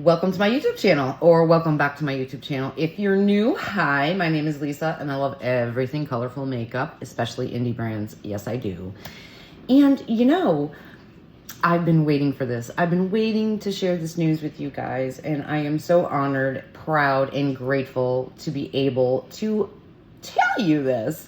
welcome to my YouTube channel, or welcome back to my YouTube channel. If you're new, hi, my name is Lisa, and I love everything colorful makeup, especially indie brands. Yes, I do. And you know, I've been waiting for this. I've been waiting to share this news with you guys, and I am so honored, proud, and grateful to be able to tell you this.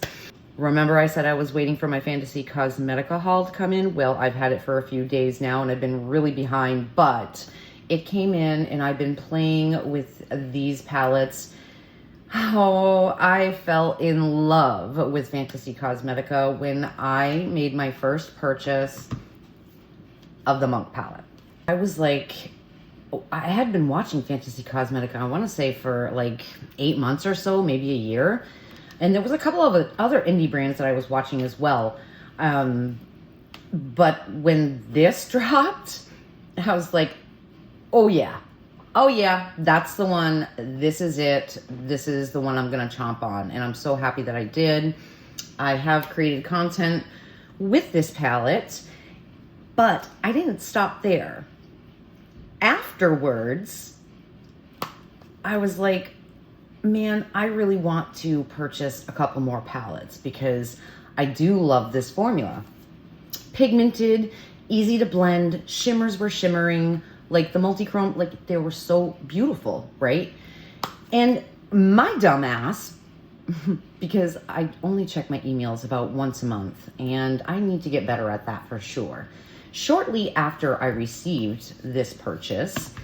Remember I said I was waiting for my Fantasy Cosmetica haul to come in? Well, I've had it for a few days now, and I've been really behind, but it came in, and I've been playing with these palettes. Oh, I fell in love with Fantasy Cosmetica when I made my first purchase of the Monk palette. I was like, I had been watching Fantasy Cosmetica, I want to say for like 8 months or so, maybe a year. And there was a couple of other indie brands that I was watching as well. But when this dropped, I was like, oh yeah, that's the one. This is it. This is the one I'm gonna chomp on. And I'm so happy that I did. I have created content with this palette, but I didn't stop there. Afterwards, I was like, man, I really want to purchase a couple more palettes because I do love this formula. Pigmented, easy to blend, shimmers were shimmering, like the multi-chrome, like they were so beautiful, right? And my dumbass, because I only check my emails about once a month, and I need to get better at that for sure. Shortly after I received this purchase,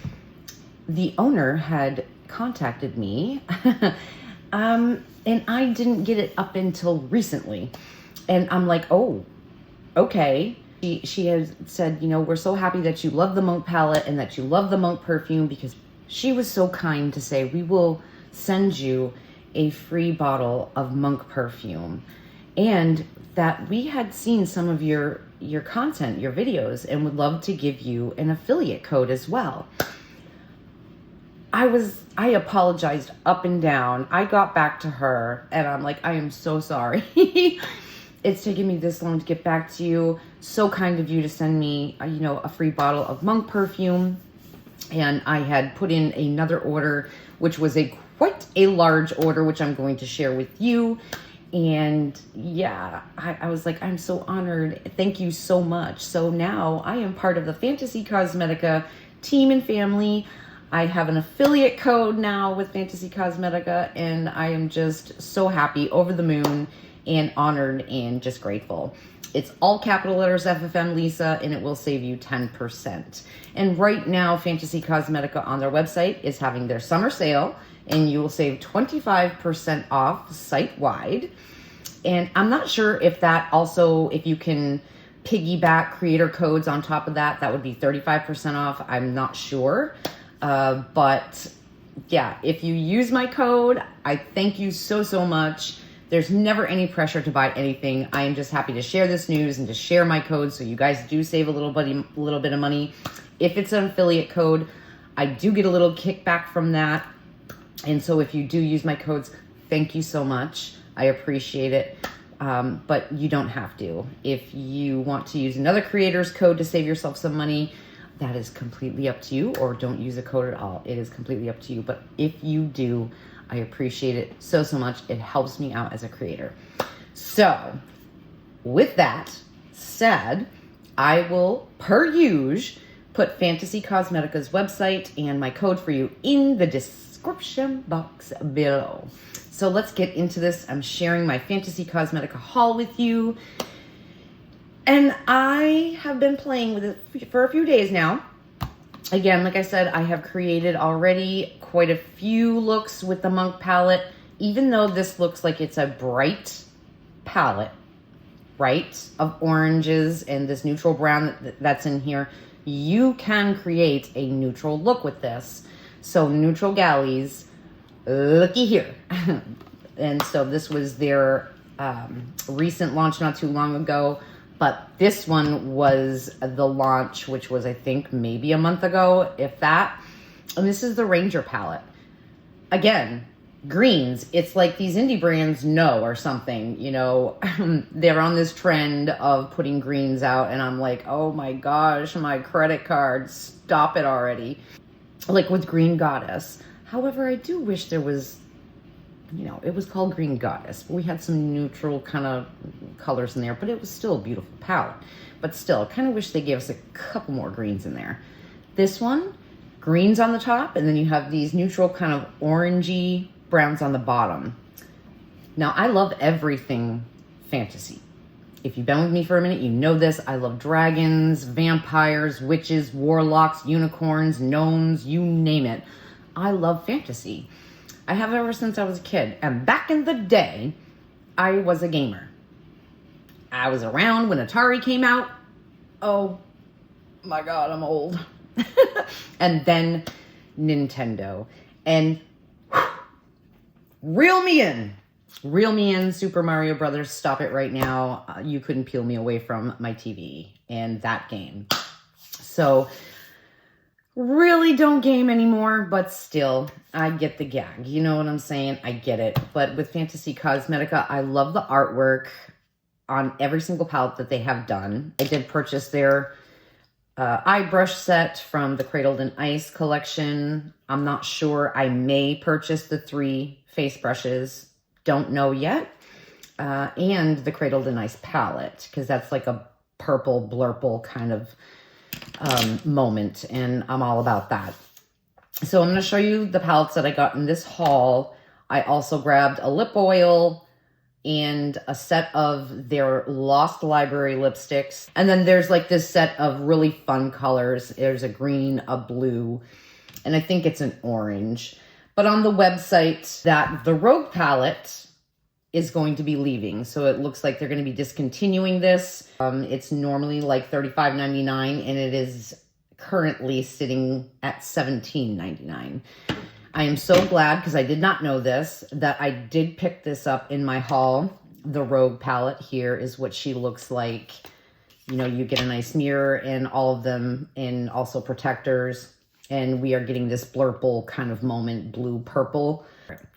the owner had contacted me, and I didn't get it up until recently. And I'm like, oh, okay. She has said, you know, we're so happy that you love the Monk palette and that you love the Monk perfume, because she was so kind to say, we will send you a free bottle of Monk perfume. And that we had seen some of your content, your videos, and would love to give you an affiliate code as well. I apologized up and down. I got back to her and I'm like, I am so sorry. It's taken me this long to get back to you. So kind of you to send me, you know, a free bottle of Monk perfume. And I had put in another order, which was quite a large order, which I'm going to share with you. And yeah, I was like, I'm so honored. Thank you so much. So now I am part of the Fantasy Cosmetica team and family. I have an affiliate code now with Fantasy Cosmetica, and I am just so happy, over the moon, and honored, and just grateful. It's all capital letters FFM Lisa, and it will save you 10%. And right now, Fantasy Cosmetica on their website is having their summer sale, and you will save 25% off site-wide. And I'm not sure if that also, if you can piggyback creator codes on top of that, that would be 35% off. I'm not sure. But yeah, if you use my code, I thank you so much. There's never any pressure to buy anything. I am just happy to share this news and to share my code, so you guys do save a little bit of money. If it's an affiliate code, I do get a little kickback from that. And so if you do use my codes, thank you so much. I appreciate it. But you don't have to. If you want to use another creator's code to save yourself some money, that is completely up to you, or don't use a code at all. It is completely up to you. But if you do, I appreciate it so much. It helps me out as a creator. So with that said, I will, per usual, put Fantasy Cosmetica's website and my code for you in the description box below. So let's get into this. I'm sharing my Fantasy Cosmetica haul with you. And I have been playing with it for a few days now. Again, like I said, I have created already quite a few looks with the Monk palette. Even though this looks like it's a bright palette, right, of oranges and this neutral brown that's in here, you can create a neutral look with this. So neutral galleys, looky here. And so this was their recent launch not too long ago. But this one was the launch, which was, I think, maybe a month ago, if that. And this is the Ranger palette. Again, greens. It's like these indie brands know or something, you know. They're on this trend of putting greens out. And I'm like, oh my gosh, my credit card, stop it already. like with Green Goddess. However, I do wish there was, you know, it was called Green Goddess. We had some neutral kind of colors in there, but it was still a beautiful palette. But still, I kind of wish they gave us a couple more greens in there. This one, greens on the top, and then you have these neutral kind of orangey browns on the bottom. Now, I love everything fantasy. If you've been with me for a minute, you know this. I love dragons, vampires, witches, warlocks, unicorns, gnomes, you name it. I love fantasy. I have ever since I was a kid. And back in the day, I was a gamer. I was around when Atari came out. Oh my God, I'm old. And then Nintendo. And reel me in. Reel me in, Super Mario Brothers. Stop it right now. You couldn't peel me away from my TV and that game. So, really don't game anymore, but still, I get the gag. You know what I'm saying? I get it. But with Fantasy Cosmetica, I love the artwork on every single palette that they have done. I did purchase their eye brush set from the Cradled in Ice collection. I'm not sure. I may purchase the 3 face brushes. Don't know yet. And the Cradled in Ice palette, because that's like a purple blurple kind of moment, and I'm all about that. So I'm going to show you the palettes that I got in this haul. I also grabbed a lip oil and a set of their Lost Library lipsticks. And then there's like this set of really fun colors. There's a green, a blue, and I think it's an orange. But on the website, that the Rogue palette is going to be leaving. So it looks like they're going to be discontinuing this. It's normally like $35.99, and it is currently sitting at $17.99. I am so glad, because I did not know this, that I did pick this up in my haul. The Rogue palette here is what she looks like. You know, you get a nice mirror and all of them, and also protectors. And we are getting this blurple kind of moment, blue, purple.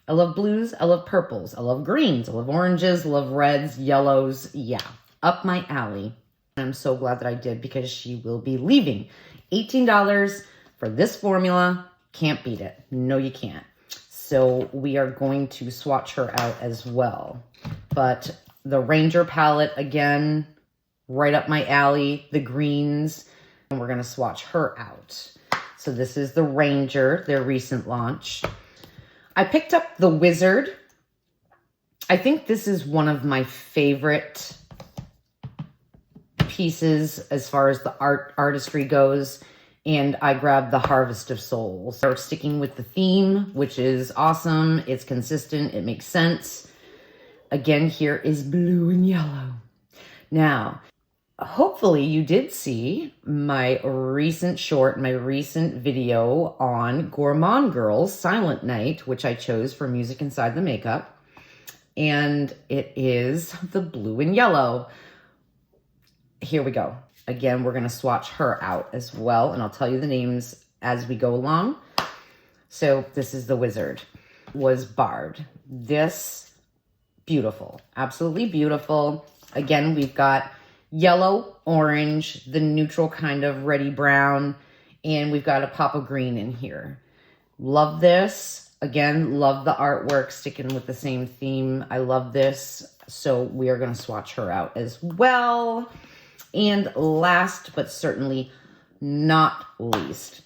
I love blues, I love purples, I love greens, I love oranges, I love reds, yellows. Yeah, up my alley. I'm so glad that I did, because she will be leaving. $18 for this formula. Can't beat it. No, you can't. So we are going to swatch her out as well. But the Ranger palette, again, right up my alley, the greens, and we're going to swatch her out. So this is the Ranger, their recent launch. I picked up the Wizard. I think this is one of my favorite pieces as far as the artistry goes. And I grabbed the Harvest of Souls. They're sticking with the theme, which is awesome. It's consistent. It makes sense. Again, here is blue and yellow. Now, hopefully you did see my recent short, my recent video on Gourmand Girl's Silent Night, which I chose for Music Inside the Makeup. And it is the blue and yellow. Here we go. Again, we're going to swatch her out as well, and I'll tell you the names as we go along. So this is the Wizard. Was Bard. This, beautiful. Absolutely beautiful. Again, we've got yellow, orange, the neutral kind of reddy brown, and we've got a pop of green in here. Love this. Again, love the artwork, sticking with the same theme. I love this. So we are going to swatch her out as well. And last, but certainly not least,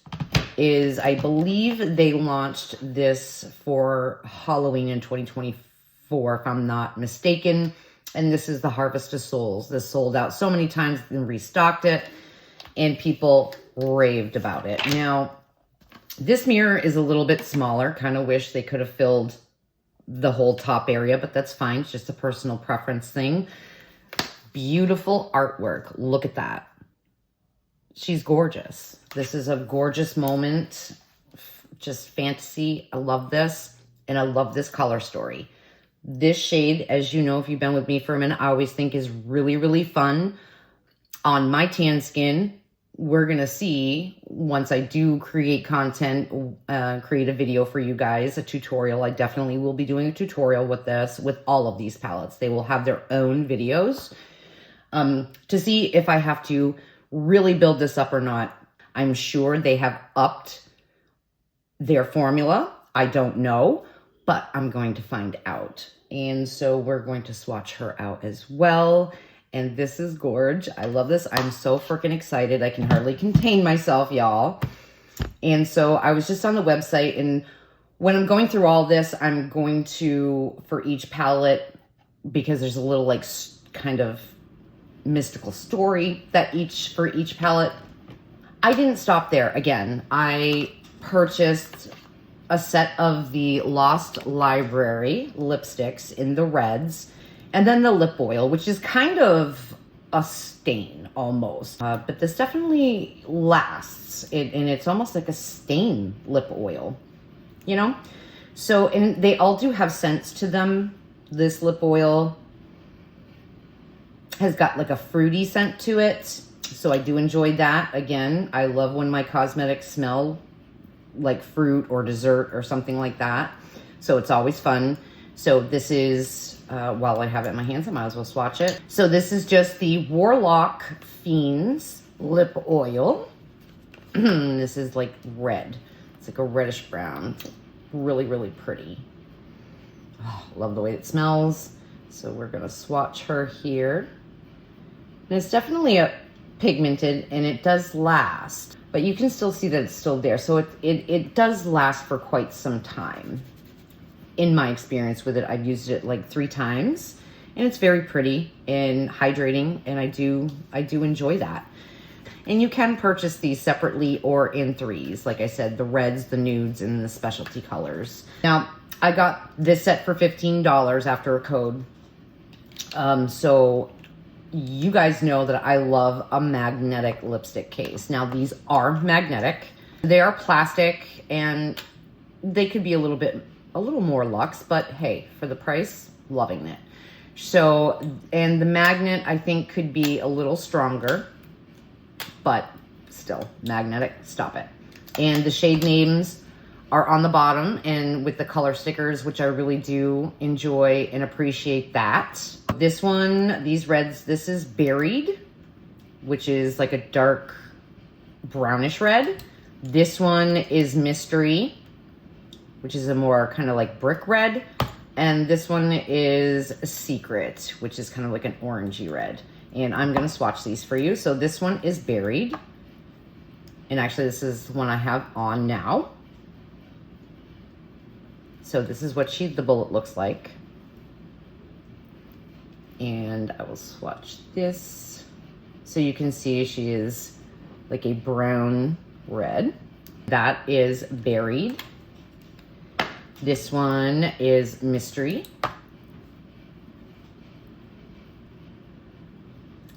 is I believe they launched this for Halloween in 2024, if I'm not mistaken. And this is the Harvest of Souls. This sold out so many times and restocked it, and people raved about it. Now, this mirror is a little bit smaller. Kind of wish they could have filled the whole top area, but that's fine. It's just a personal preference thing. Beautiful artwork. Look at that. She's gorgeous. This is a gorgeous moment. Just fantasy. I love this. And I love this color story. This shade, as you know, if you've been with me for a minute, I always think is really, really fun. On my tan skin, we're going to see, once I do create content, create a video for you guys, a tutorial. I definitely will be doing a tutorial with this, with all of these palettes. They will have their own videos. To see if I have to really build this up or not. I'm sure they have upped their formula. I don't know, but I'm going to find out. And so we're going to swatch her out as well. And this is gorge. I love this. I'm so freaking excited. I can hardly contain myself, y'all. And so I was just on the website, and when I'm going through all this, I'm going to, for each palette, because there's a little like kind of mystical story that for each palette. I didn't stop there. Again, I purchased a set of the Lost Library lipsticks in the reds, and then the lip oil, which is kind of a stain almost. But this definitely lasts, and it's almost like a stain lip oil, you know? So, and they all do have scents to them. This lip oil has got like a fruity scent to it. So I do enjoy that. Again, I love when my cosmetics smell like fruit or dessert or something like that. So it's always fun. So this is, while I have it in my hands, I might as well swatch it. So this is just the Warlock Fiends lip oil. This is like red. It's like a reddish brown. Really, really pretty. Oh, love the way it smells. So we're gonna swatch her here. And it's definitely a pigmented, and it does last, but you can still see that it's still there. So it does last for quite some time. In my experience with it, I've used it like 3 times, and it's very pretty and hydrating, and I do enjoy that. And you can purchase these separately or in 3s. Like I said, the reds, the nudes, and the specialty colors. Now, I got this set for $15 after a code. So you guys know that I love a magnetic lipstick case. Now, these are magnetic. They are plastic, and they could be a little more luxe, but hey, for the price, loving it. So, and the magnet, I think, could be a little stronger, but still, magnetic, stop it. And the shade names are on the bottom, and with the color stickers, which I really do enjoy and appreciate that. This one, these reds, this is Buried, which is like a dark brownish red. This one is Mystery, which is a more kind of like brick red. And this one is Secret, which is kind of like an orangey red. And I'm gonna swatch these for you. So this one is Buried. And actually this is the one I have on now. So this is what the bullet looks like. And I will swatch this. So you can see she is like a brown red. That is Buried. This one is Mystery.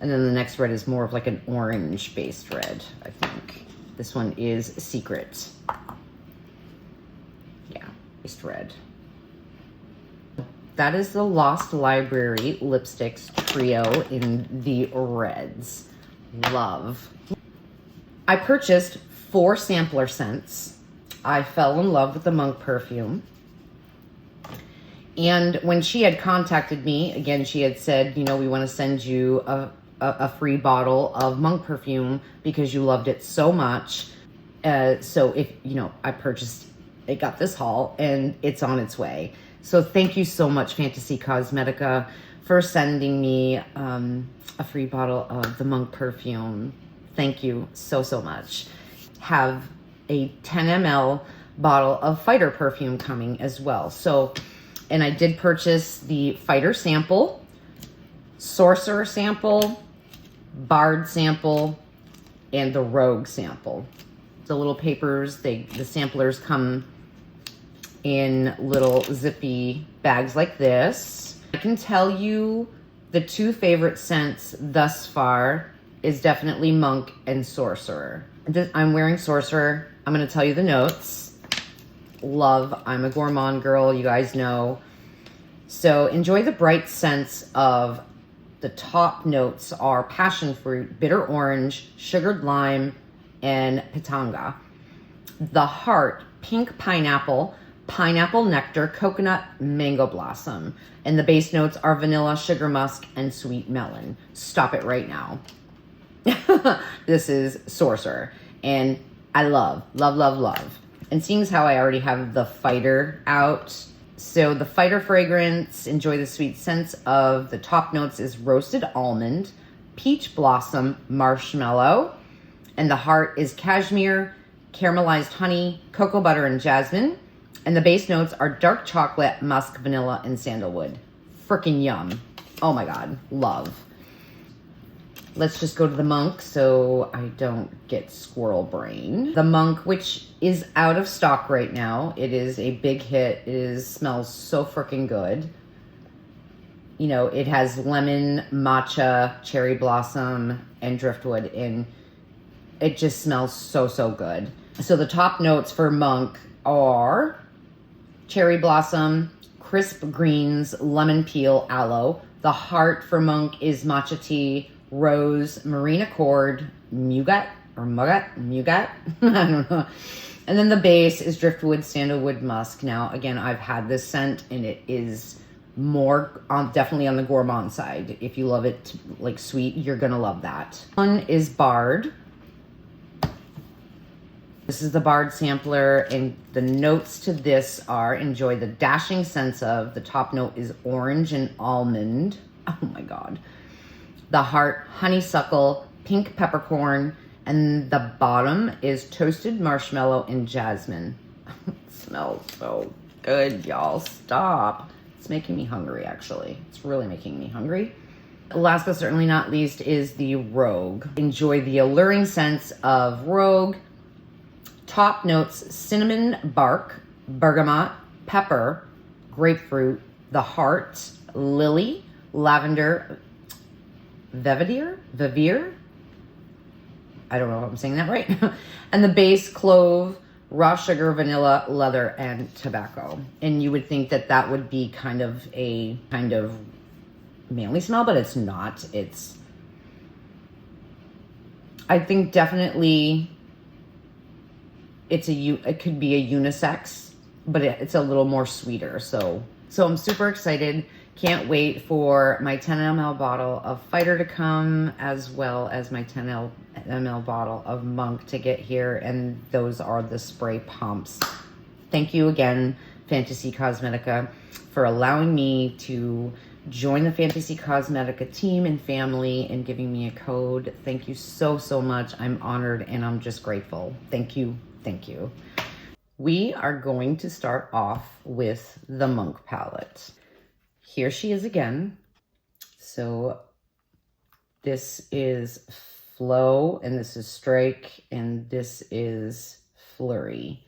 And then the next red is more of like an orange-based red, I think. This one is Secret. Yeah, based red. That is the Lost Library Lipsticks Trio in the reds. Love. I purchased 4 sampler scents. I fell in love with the Monk perfume. And when she had contacted me, again, she had said, you know, we want to send you a free bottle of Monk perfume because you loved it so much. So if, you know, I got this haul and it's on its way. So thank you so much, Fantasy Cosmetica, for sending me a free bottle of the Monk perfume. Thank you so, so much. Have a 10 ml bottle of Fighter perfume coming as well. So, and I did purchase the Fighter sample, Sorcerer sample, Bard sample, and the Rogue sample. The little papers, the samplers come in little zippy bags like this. I can tell you the 2 favorite scents thus far is definitely Monk and Sorcerer. I'm wearing Sorcerer. I'm gonna tell you the notes. Love, I'm a gourmand girl, you guys know. So enjoy the bright scents of the top notes are passion fruit, bitter orange, sugared lime, and pitanga. The heart, pink pineapple, pineapple nectar, coconut, mango blossom. And the base notes are vanilla, sugar musk, and sweet melon. Stop it right now. This is Sorcerer. And I love, love, love, love. And seeing as how I already have the Fighter out, so the Fighter fragrance, enjoy the sweet scents of the top notes is roasted almond, peach blossom, marshmallow, and the heart is cashmere, caramelized honey, cocoa butter, and jasmine. And the base notes are dark chocolate, musk, vanilla, and sandalwood. Freaking yum. Oh my God, love. Let's just go to the Monk so I don't get squirrel brain. The Monk, which is out of stock right now. It is a big hit. It smells so freaking good. You know, it has lemon, matcha, cherry blossom, and driftwood, and it just smells so, so good. So the top notes for Monk are cherry blossom, crisp greens, lemon peel, aloe. The heart for Monk is matcha tea, rose, marine accord, mugat, I don't know. And then the base is driftwood, sandalwood, musk. Now, again, I've had this scent and it is more definitely on the gourmand side. If you love it like sweet, you're gonna love that. One is Bard. This is the Bard sampler, and the notes to this are enjoy the dashing sense of, the top note is orange and almond. Oh my God. The heart, honeysuckle, pink peppercorn, and the bottom is toasted marshmallow and jasmine. It smells so good, y'all. Stop. It's making me hungry, actually. It's really making me hungry. Last but certainly not least is the Rogue. Enjoy the alluring sense of Rogue. Top notes, cinnamon bark, bergamot, pepper, grapefruit, the heart, lily, lavender, Vivere. I don't know if I'm saying that right. And the base, clove, raw sugar, vanilla, leather, and tobacco. And you would think that that would be kind of manly smell, but it's not. I think definitely it could be a unisex, but it's a little more sweeter. So I'm super excited. Can't wait for my 10 ml bottle of Fighter to come, as well as my 10 ml bottle of Monk to get here. And those are the spray pumps. Thank you again, Fantasy Cosmetica, for allowing me to join the Fantasy Cosmetica team and family and giving me a code. Thank you so, so much. I'm honored and I'm just grateful. Thank you. Thank you. We are going to start off with the Monk palette. Here she is again. So this is Flow, and this is Strike, and this is Flurry.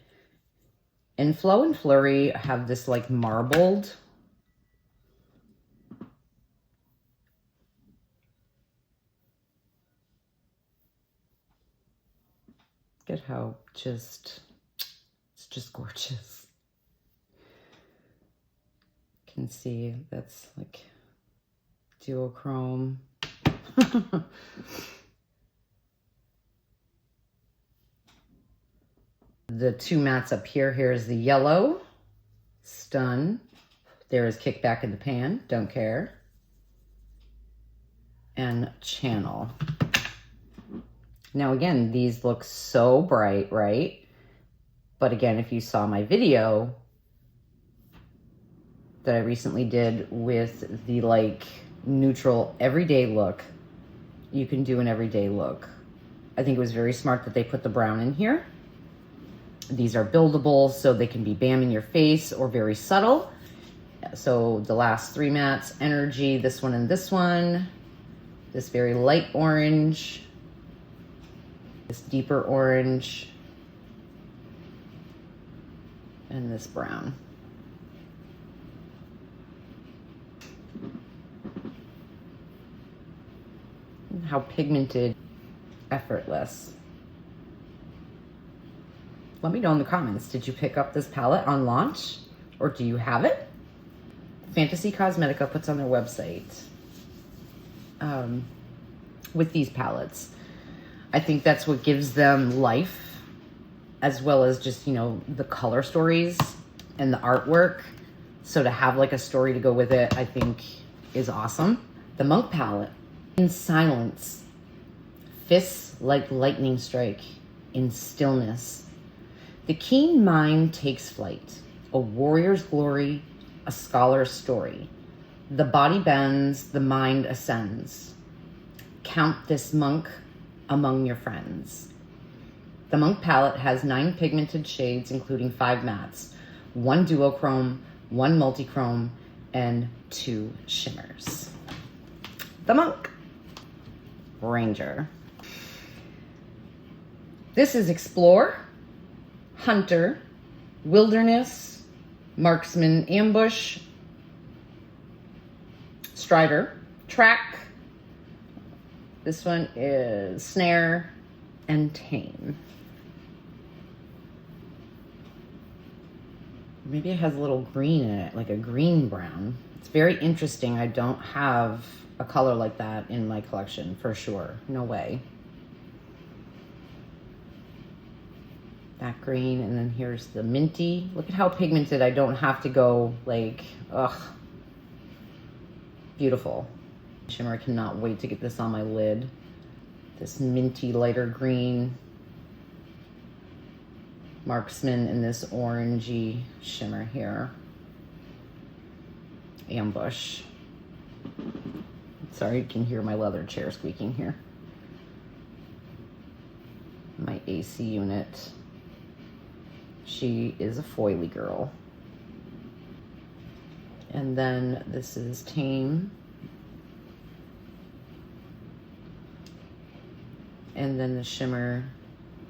And Flow and Flurry have this like marbled Look at how it's just gorgeous. You can see that's like duochrome. The two mattes up here, here's the yellow, Stun. There is Kickback in the Pan, Don't Care. And Channel. Now again, these look so bright, right? But again, if you saw my video that I recently did with the like neutral everyday look, you can do an everyday look. I think it was very smart that they put the brown in here. These are buildable, so they can be bam in your face or very subtle. So the last three mattes, Energy, this one and this one. This very light orange. This deeper orange. And this brown. How pigmented, effortless. Let me know in the comments, did you pick up this palette on launch or do you have it? Fantasy Cosmetica puts on their website with these palettes. I think that's what gives them life, as well as just, you know, the color stories and the artwork. So to have like a story to go with it, I think is awesome. The Monk palette, In Silence, Fists Like Lightning Strike, In Stillness, The keen mind takes flight, a warrior's glory, a scholar's story. The body bends, the mind ascends. Count this monk among your friends. The monk palette has 9 pigmented shades, including 5 mattes, 1 duochrome, 1 multichrome, and 2 shimmers. The monk. Ranger. This is Explore, Hunter, Wilderness, Marksman, Ambush, Strider, Track. This one is Snare, and Tame. Maybe it has a little green in it, like a green brown. It's very interesting. I don't have a color like that in my collection for sure. No way. That green, and then here's the minty. Look at how pigmented. I don't have to go like, ugh. Beautiful. Shimmer, I cannot wait to get this on my lid. This minty lighter green. Marksman in this orangey shimmer here. Ambush. Sorry, you can hear my leather chair squeaking here. My AC unit. She is a foily girl. And then this is Tame. And then the shimmer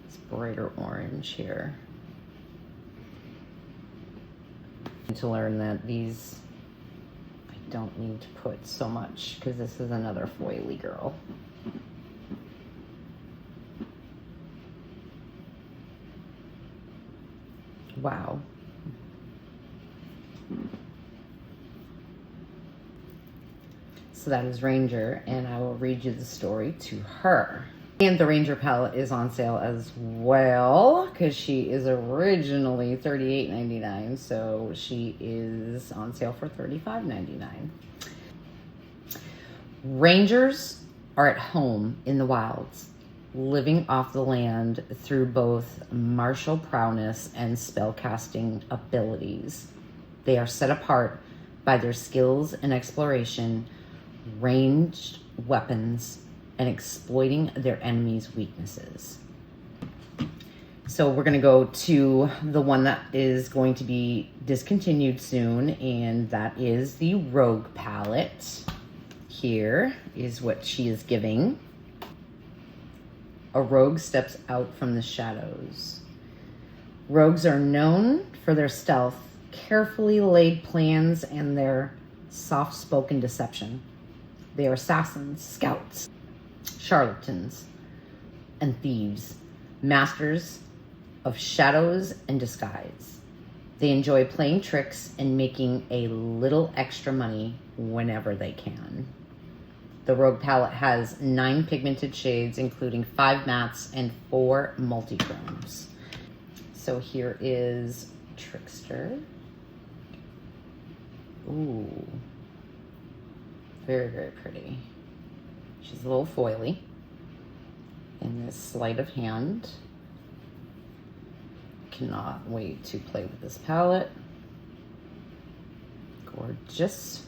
is brighter orange here. To learn that these, I don't need to put so much because this is another foily girl. Wow. So that is Ranger, and I will read you the story to her. And the Ranger palette is on sale as well because she is originally $38.99, so she is on sale for $35.99. Rangers are at home in the wilds, living off the land through both martial prowess and spellcasting abilities. They are set apart by their skills in exploration, ranged weapons, and exploiting their enemies' weaknesses. So we're gonna go to the one that is going to be discontinued soon, and that is the Rogue palette. Here is what she is giving. A rogue steps out from the shadows. Rogues are known for their stealth, carefully laid plans, and their soft-spoken deception. They are assassins, scouts, charlatans, and thieves, masters of shadows and disguise. They enjoy playing tricks and making a little extra money whenever they can. The Rogue palette has 9 pigmented shades, including 5 mattes and 4 multichromes. So here is Trickster. Ooh. Very, very pretty. She's a little foily. In this sleight of hand. Cannot wait to play with this palette. Gorgeous.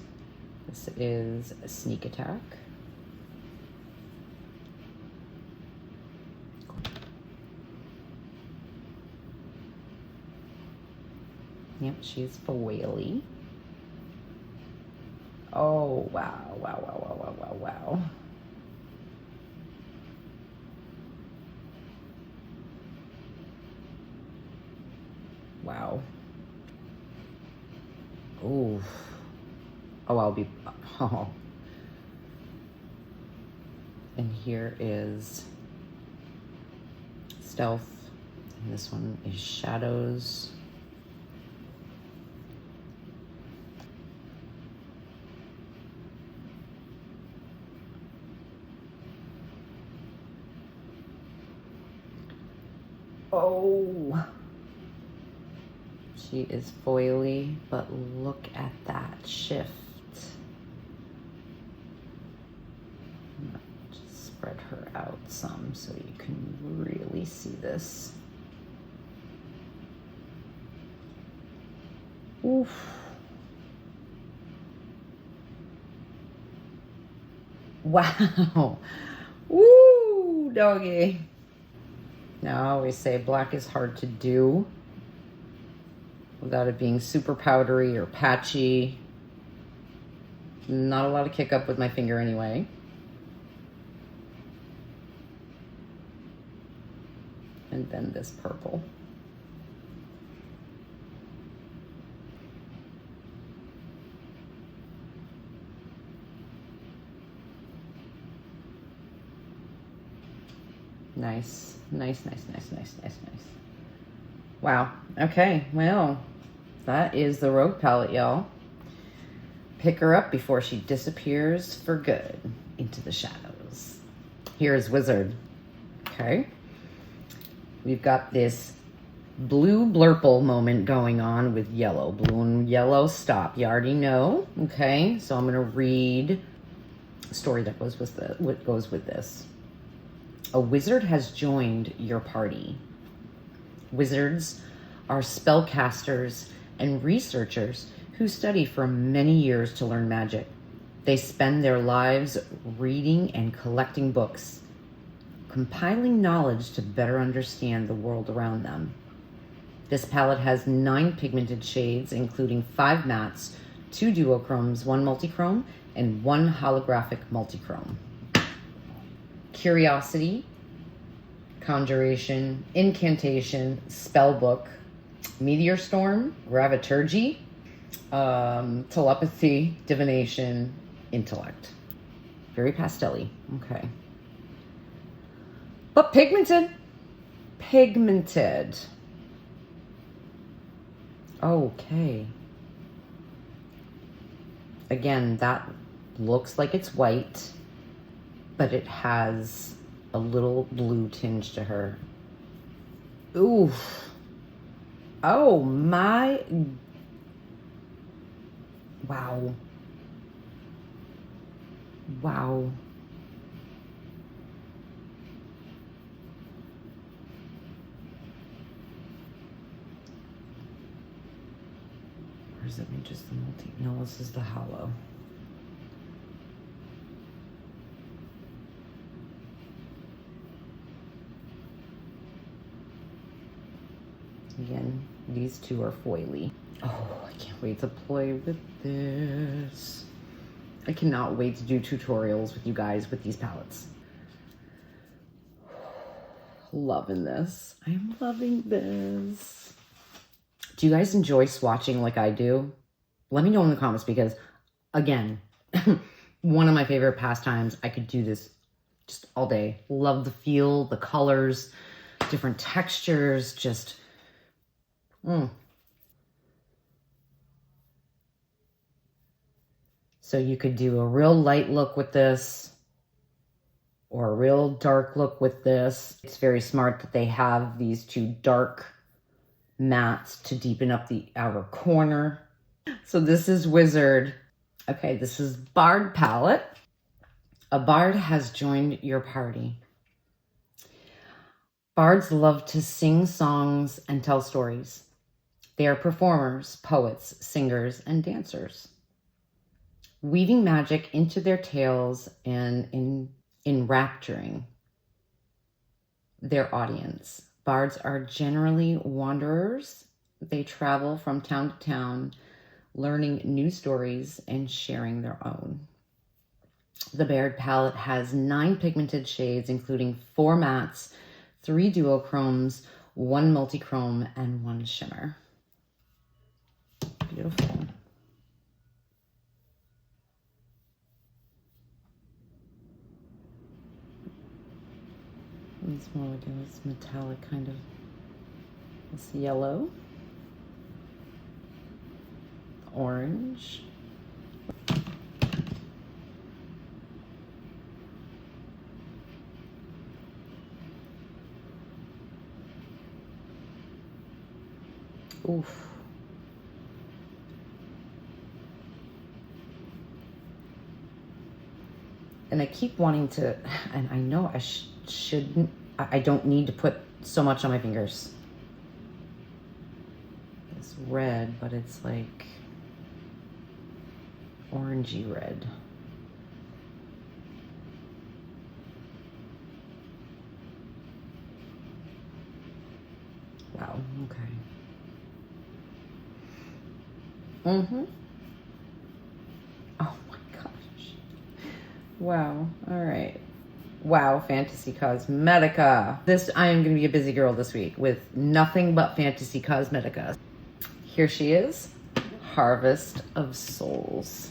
This is a Sneak Attack. Yep, she's foily. Oh, wow, wow, wow, wow, wow, wow, wow. Wow. Ooh. Oh, I'll be, oh. And here is Stealth. And this one is Shadows. Oh, she is foily, but look at that shift. Just spread her out some so you can really see this. Oof. Wow. Woo, doggy. Now, I always say black is hard to do without it being super powdery or patchy. Not a lot of kick up with my finger anyway. And then this purple. Nice, nice, nice, nice, nice, nice, nice. Wow. Okay, well, that is the Rogue palette, y'all. Pick her up before she disappears for good into the shadows. Here's Wizard. Okay. We've got this blue blurple moment going on with yellow. Blue and yellow stop. You already know. Okay, so I'm going to read a story that goes with what goes with this. A wizard has joined your party. Wizards are spellcasters and researchers who study for many years to learn magic. They spend their lives reading and collecting books, compiling knowledge to better understand the world around them. This palette has 9 pigmented shades, including 5 mattes, 2 duochromes, 1 multichrome, and 1 holographic multichrome. Curiosity, Conjuration, Incantation, Spellbook, Meteor Storm, Ravaturgy, Telepathy, Divination, Intellect. Very pastel-y. Okay. But pigmented. Pigmented. Okay. Again, that looks like it's white, but it has a little blue tinge to her. Oof. Oh my. Wow. Wow. Or is it just the multi? No, this is the hollow. Again, these two are foily. Oh, I can't wait to play with this. I cannot wait to do tutorials with you guys with these palettes. Loving this. I am loving this. Do you guys enjoy swatching like I do? Let me know in the comments because, again, one of my favorite pastimes. I could do this just all day. Love the feel, the colors, different textures, just... So you could do a real light look with this or a real dark look with this. It's very smart that they have these 2 dark mattes to deepen up the outer corner. So this is Wizard. Okay, this is Bard palette. A bard has joined your party. Bards love to sing songs and tell stories. They are performers, poets, singers, and dancers, weaving magic into their tales and enrapturing their audience. Bards are generally wanderers. They travel from town to town, learning new stories and sharing their own. The Bard palette has 9 pigmented shades, including 4 mattes, 3 duochromes, 1 multichrome, and 1 shimmer. Beautiful. It's more like this metallic kind of, this yellow, orange. Oof. And I keep wanting to, and I know I shouldn't, I don't need to put so much on my fingers. This red, but it's like orangey red. Wow, okay. Mm-hmm. Oh my gosh. Wow, all right. Wow, Fantasy Cosmetica. I am going to be a busy girl this week with nothing but Fantasy Cosmetica. Here she is, Harvest of Souls.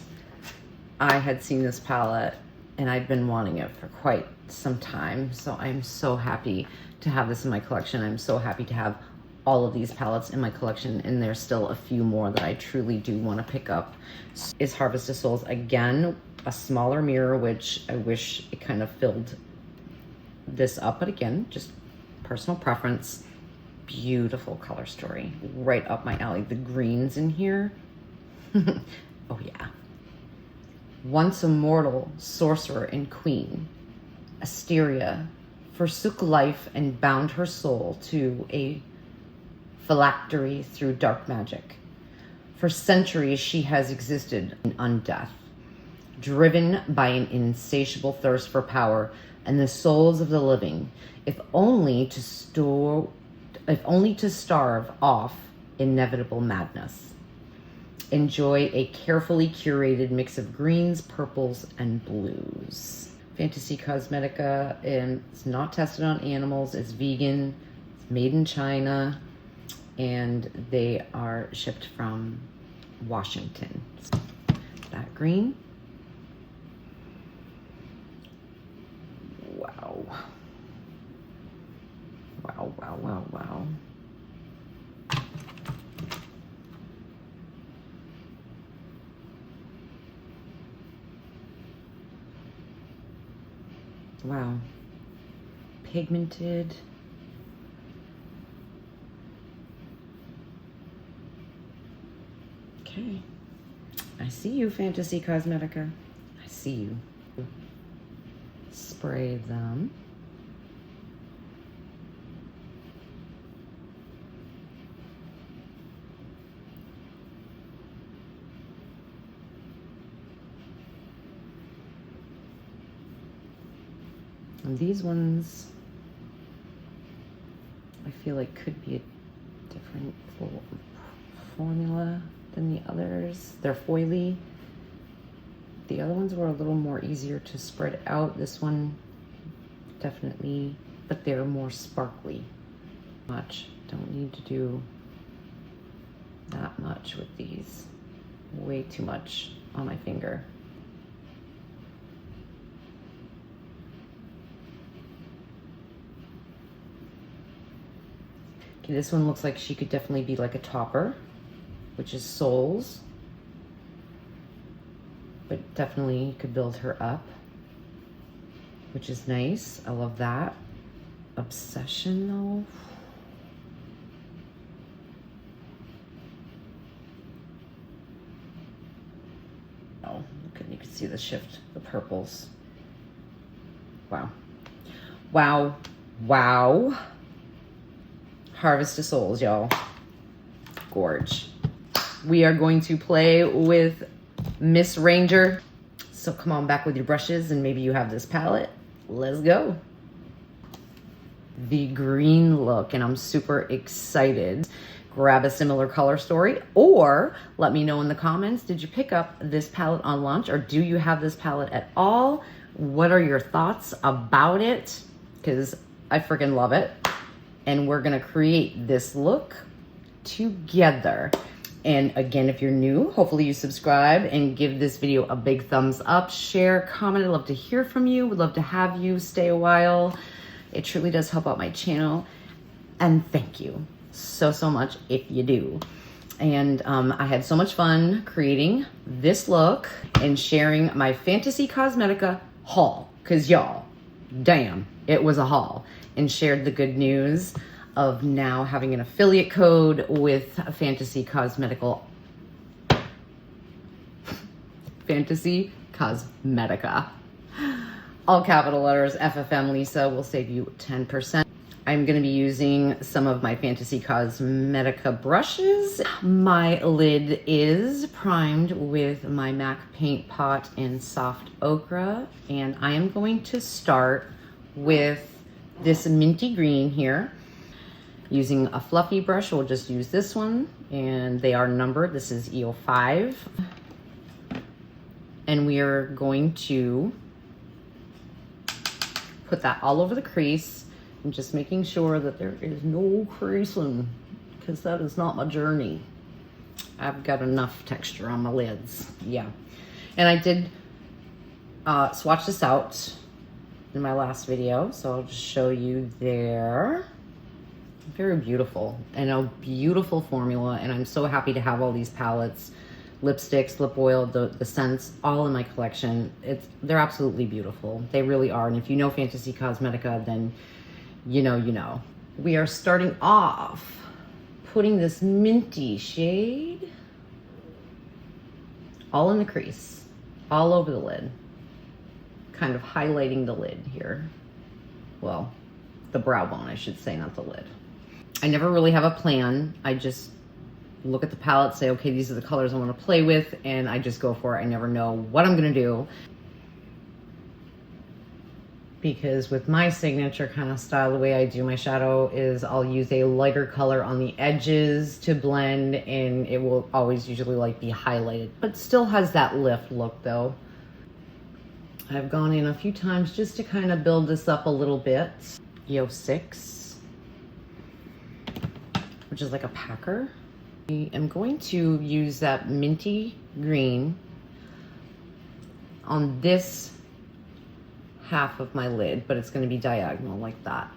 I had seen this palette and I'd been wanting it for quite some time, so I'm so happy to have this in my collection. I'm so happy to have all of these palettes in my collection, and there's still a few more that I truly do want to pick up. Is Harvest of Souls, again, a smaller mirror, which I wish it kind of filled this up, but again, just personal preference. Beautiful color story, right up my alley. The greens in here, oh yeah. Once a mortal sorcerer and queen, Asteria forsook life and bound her soul to a phylactery through dark magic. For centuries she has existed in undeath, driven by an insatiable thirst for power and the souls of the living, if only to starve off inevitable madness. Enjoy a carefully curated mix of greens, purples, and blues. Fantasy Cosmetica, and it's not tested on animals, it's vegan, it's made in China, and they are shipped from Washington. That green. Wow. Wow, wow, wow, wow. Wow. Pigmented. Okay. I see you, Fantasy Cosmetica. I see you. Spray them. And these ones, I feel like could be a different formula than the others. They're foily. The other ones were a little more easier to spread out. This one definitely, but they're more sparkly. Don't need to do that much with these. Way too much on my finger. Okay, this one looks like she could definitely be like a topper, which is Souls. But definitely could build her up, which is nice. I love that. Obsession though. Oh, you can see the shift, the purples. Wow. Wow. Wow. Harvest of Souls, y'all. Gorge. We are going to play with Miss Ranger. So come on back with your brushes and maybe you have this palette. Let's go. The green look, and I'm super excited. Grab a similar color story, or let me know in the comments, did you pick up this palette on launch, or do you have this palette at all? What are your thoughts about it? Because I freaking love it. And we're gonna create this look together. And again, if you're new, hopefully you subscribe and give this video a big thumbs up, share, comment. I'd love to hear from you. Would love to have you stay a while. It truly does help out my channel. And thank you so much if you do. And I had so much fun creating this look and sharing my Fantasy Cosmetica haul. Cause y'all, damn, it was a haul. And shared the good news of now having an affiliate code with Fantasy Cosmetica. Fantasy Cosmetica. All capital letters, FFM Lisa will save you 10%. I'm gonna be using some of my Fantasy Cosmetica brushes. My lid is primed with my MAC Paint Pot in Soft Ochre, and I am going to start with this minty green here. Using a fluffy brush, we'll just use this one, and they are numbered. This is EO5. And we are going to put that all over the crease. I'm just making sure that there is no creasing, because that is not my journey. I've got enough texture on my lids, yeah. And I did swatch this out in my last video, so I'll just show you there. Very beautiful, and a beautiful formula, and I'm so happy to have all these palettes, lipsticks, lip oil, the scents, all in my collection. They're absolutely beautiful. They really are, and if you know Fantasy Cosmetica, then you know, you know. We are starting off putting this minty shade all in the crease, all over the lid, kind of highlighting the lid here. Well, the brow bone, I should say, not the lid. I never really have a plan. I just look at the palette, say, okay, these are the colors I want to play with, and I just go for it. I never know what I'm gonna do. Because with my signature kind of style, the way I do my shadow is I'll use a lighter color on the edges to blend, and it will always usually like be highlighted, but still has that lift look though. I've gone in a few times just to kind of build this up a little bit. EO6. Which is like a packer. I am going to use that minty green on this half of my lid, but it's going to be diagonal like that.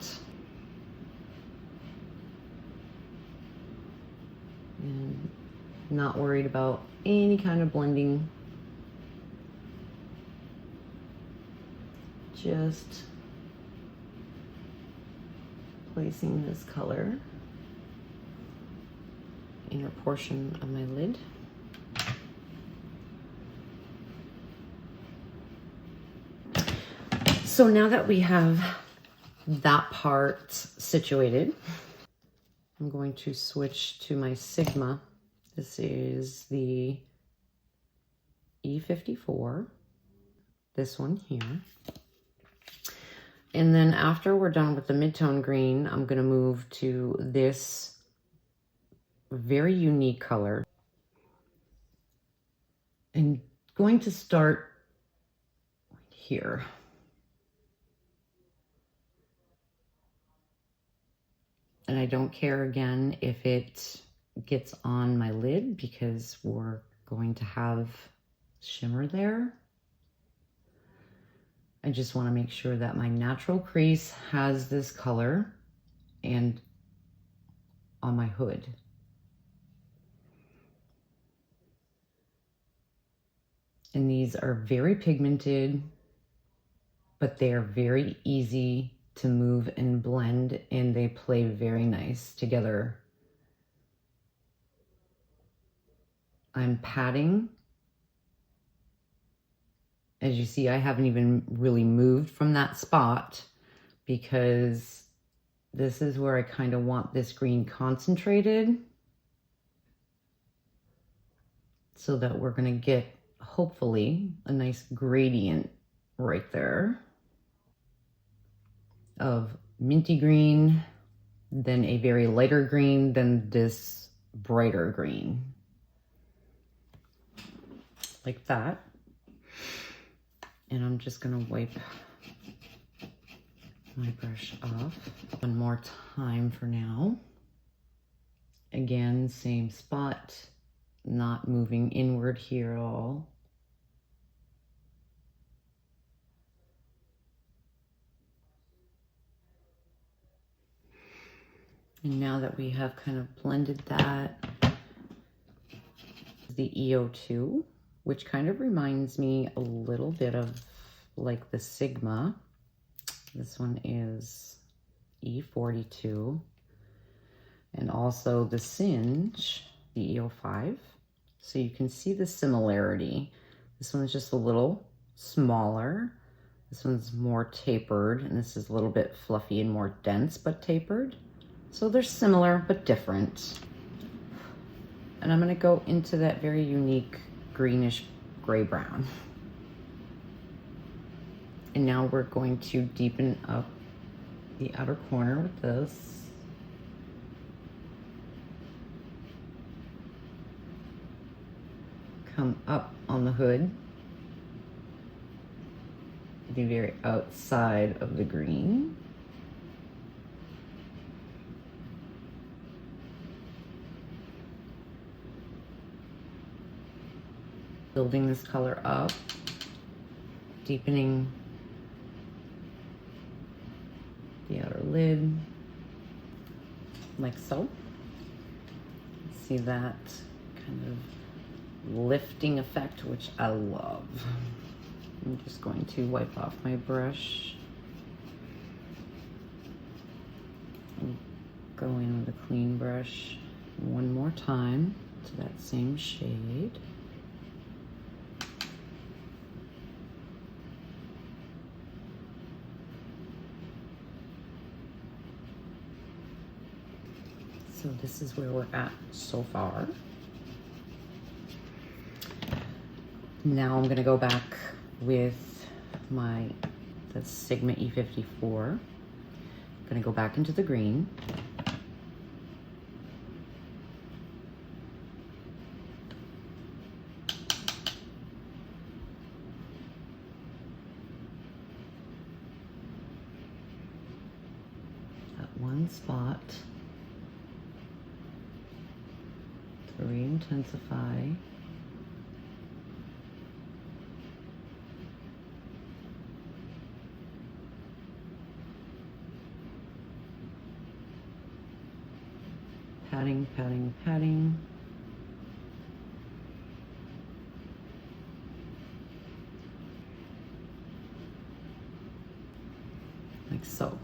And not worried about any kind of blending. Just placing this color inner portion of my lid. So now that we have that part situated, I'm going to switch to my Sigma. This is the E54, this one here. And then after we're done with the mid-tone green, I'm gonna move to this very unique color, and going to start here. And I don't care again if it gets on my lid, because we're going to have shimmer there. I just want to make sure that my natural crease has this color and on my hood. And these are very pigmented, but they are very easy to move and blend, and they play very nice together. I'm patting. As you see, I haven't even really moved from that spot, because this is where I kind of want this green concentrated, so that we're going to get hopefully a nice gradient right there of minty green, then a very lighter green, then this brighter green, like that. And I'm just gonna wipe my brush off one more time for now. Again, same spot, not moving inward here at all. And now that we have kind of blended that, the EO2, which kind of reminds me a little bit of like the Sigma. This one is E42. And also the Singe, the EO5. So you can see the similarity. This one is just a little smaller. This one's more tapered, and this is a little bit fluffy and more dense, but tapered. So they're similar, but different. And I'm gonna go into that very unique greenish gray-brown. And now we're going to deepen up the outer corner with this. Come up on the hood. The very outside of the green. Building this color up, deepening the outer lid, like so. See that kind of lifting effect, which I love. I'm just going to wipe off my brush and go in with a clean brush one more time to that same shade. So this is where we're at so far. Now I'm gonna go back with the Sigma E54. I'm gonna go back into the green. That one spot. To re-intensify. Patting, patting, patting. Like so.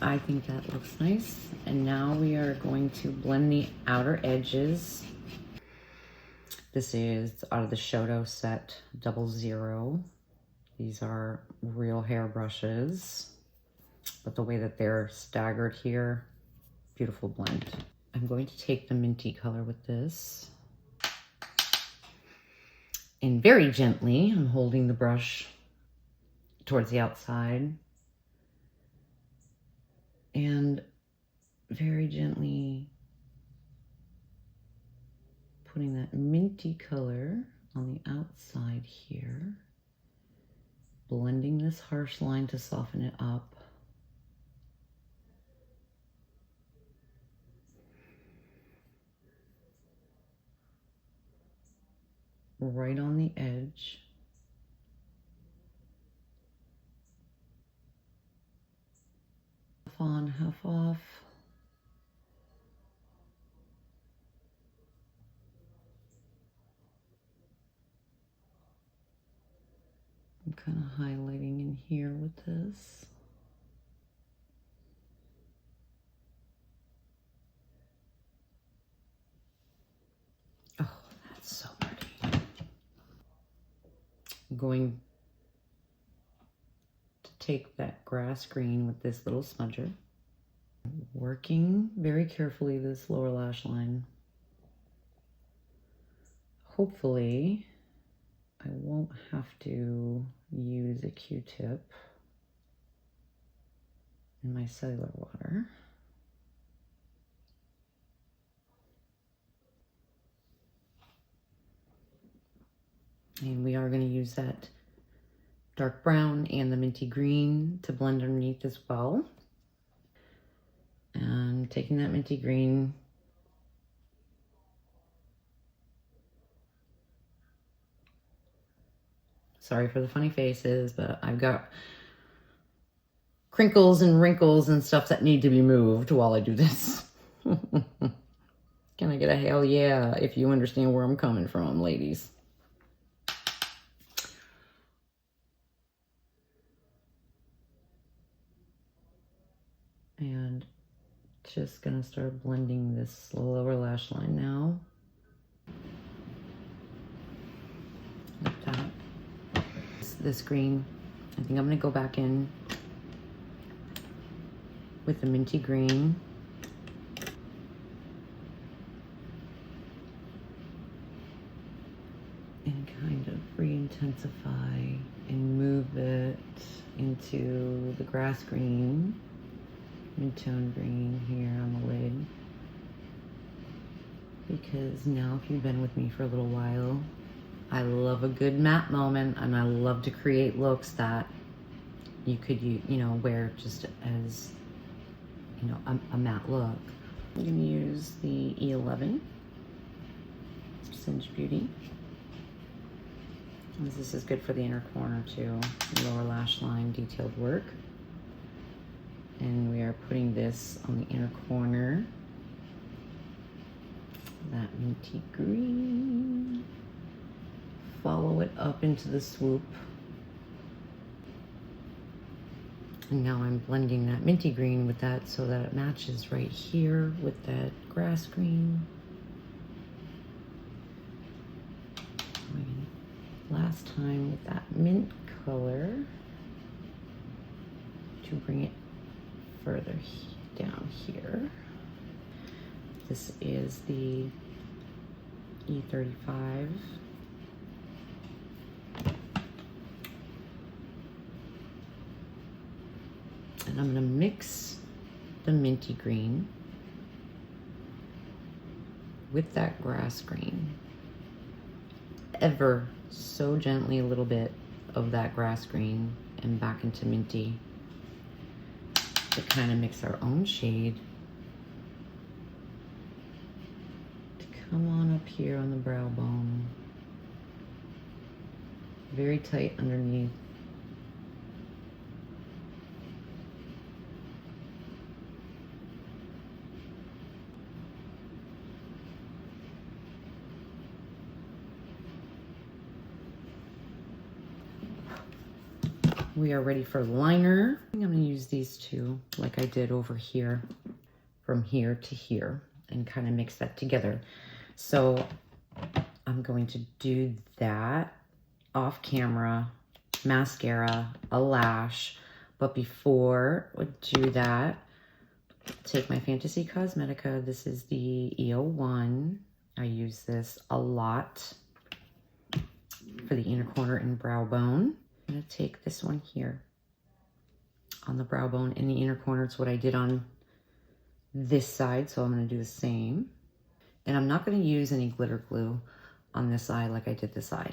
I think that looks nice. And now we are going to blend the outer edges. This is out of the Shoto set 00. These are real hair brushes, but the way that they're staggered here, beautiful blend. I'm going to take the minty color with this. And very gently, I'm holding the brush towards the outside. And very gently putting that minty color on the outside here. Blending this harsh line to soften it up. Right on the edge. Half on, half off. I'm kind of highlighting in here with this. Oh, that's so pretty. I'm going to take that grass green with this little smudger. Working very carefully this lower lash line. Hopefully, I won't have to use a Q-tip in my cellular water. And we are going to use that dark brown and the minty green to blend underneath as well. And taking that minty green, sorry for the funny faces, but I've got crinkles and wrinkles and stuff that need to be moved while I do this. Can I get a hell yeah if you understand where I'm coming from, ladies? And just gonna start blending this lower lash line now. Like that. this green. I think I'm gonna go back in with the minty green. And kind of re-intensify and move it into the grass green, mid-tone green here on the lid. Because now, if you've been with me for a little while, I love a good matte moment, and I love to create looks that you could, you know, wear just as, you know, a matte look. I'm gonna use the E11 Singe Beauty. This is good for the inner corner too, lower lash line detailed work. And we are putting this on the inner corner. That minty green. Follow it up into the swoop. And now I'm blending that minty green with that so that it matches right here with that grass green. Last time with that mint color to bring it further down here. This is the E35. And I'm gonna mix the minty green with that grass green. Ever so gently, a little bit of that grass green and back into minty to kind of mix our own shade to come on up here on the brow bone. Very tight underneath. We are ready for liner. I'm gonna use these two like I did over here, from here to here, and kind of mix that together. So I'm going to do that off camera, mascara, a lash. But before I do that, take my Fantasy Cosmetica. This is the E01. I use this a lot for the inner corner and brow bone. I'm gonna take this one here on the brow bone in the inner corner. It's what I did on this side, so I'm gonna do the same. And I'm not gonna use any glitter glue on this eye like I did this eye.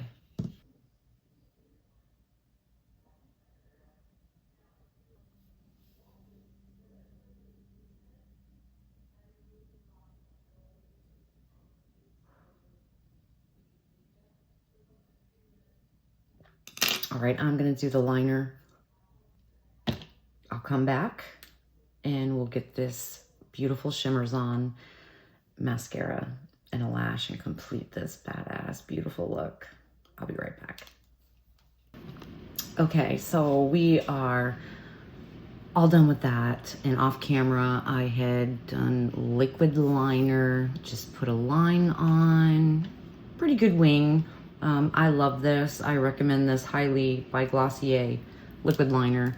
All right, I'm gonna do the liner. I'll come back and we'll get this beautiful Shimmers on mascara and a lash and complete this badass, beautiful look. I'll be right back. Okay, so we are all done with that. And off camera, I had done liquid liner, just put a line on, pretty good wing. I love this. I recommend this highly by Glossier liquid liner.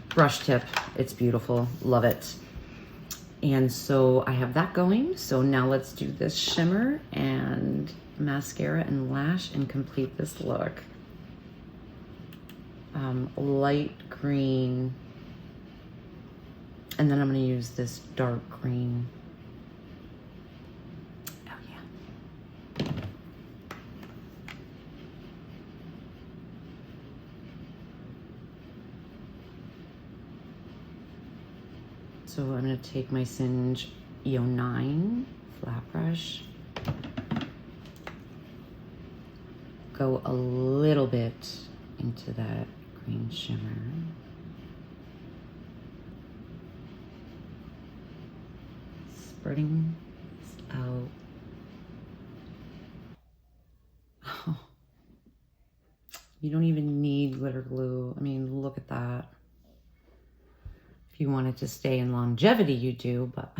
Brush tip, it's beautiful, love it. And so I have that going. So now let's do this shimmer and mascara and lash and complete this look. Light green. And then I'm gonna use this dark green. Oh yeah. So I'm gonna take my Singe E09 flat brush, go a little bit into that green shimmer. Spreading this out. Oh, you don't even need glitter glue. I mean, look at that. If you want it to stay in longevity, you do, but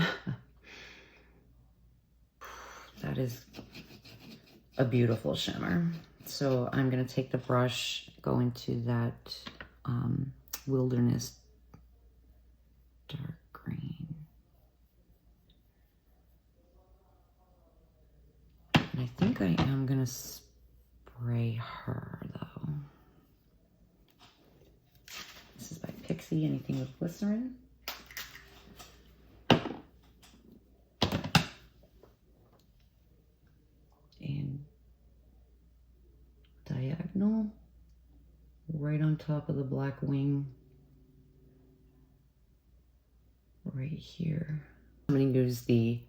that is a beautiful shimmer. So I'm gonna take the brush, go into that Wilderness dark green. And I think I am gonna spray her though. This is by Pixie, anything with glycerin. And diagonal, right on top of the black wing, right here. I'm going to use the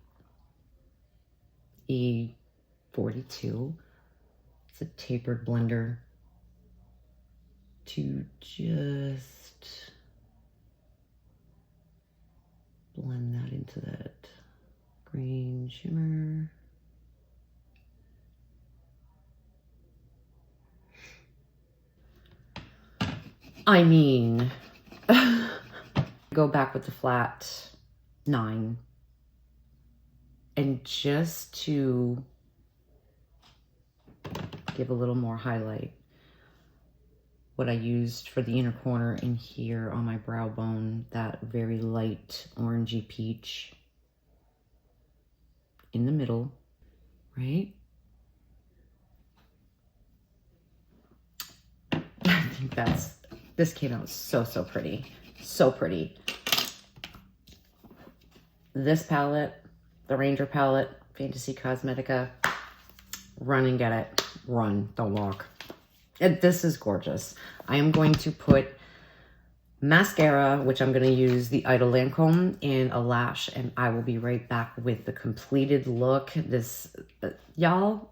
E42. It's a tapered blender to just blend that into that green shimmer. I mean, go back with the flat 9 and just to give a little more highlight, what I used for the inner corner in here on my brow bone, that very light orangey peach in the middle, right? I think this came out so pretty. So pretty. This palette, the Ranger palette, Fantasy Cosmetica, run and get it. Run, don't walk. This is gorgeous. I am going to put mascara, which I'm going to use the Idol Lancome, in a lash, and I will be right back with the completed look. This, y'all,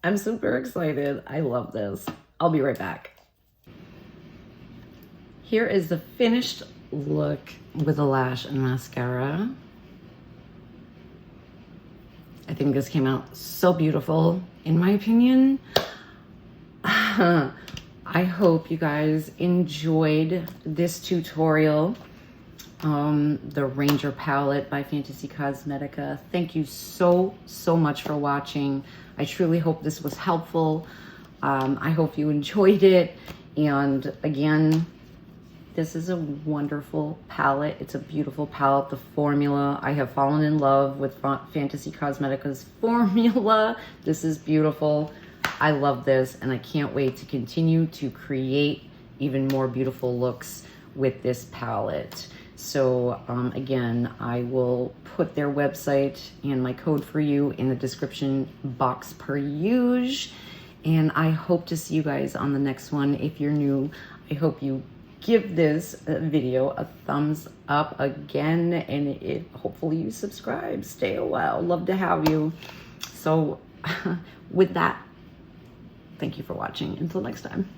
I'm super excited. I love this. I'll be right back. Here is the finished look with the lash and mascara. I think this came out so beautiful, in my opinion. I hope you guys enjoyed this tutorial. The Ranger palette by Fantasy Cosmetica. Thank you so much for watching. I truly hope this was helpful. I hope you enjoyed it. And again, this is a wonderful palette. It's a beautiful palette. The formula, I have fallen in love with Fantasy Cosmetica's formula. This is beautiful. I love this, and I can't wait to continue to create even more beautiful looks with this palette. So again, I will put their website and my code for you in the description box per usual. And I hope to see you guys on the next one. If you're new, I hope you give this video a thumbs up again, and hopefully you subscribe. Stay a while. Love to have you. So with that, thank you for watching. Until next time.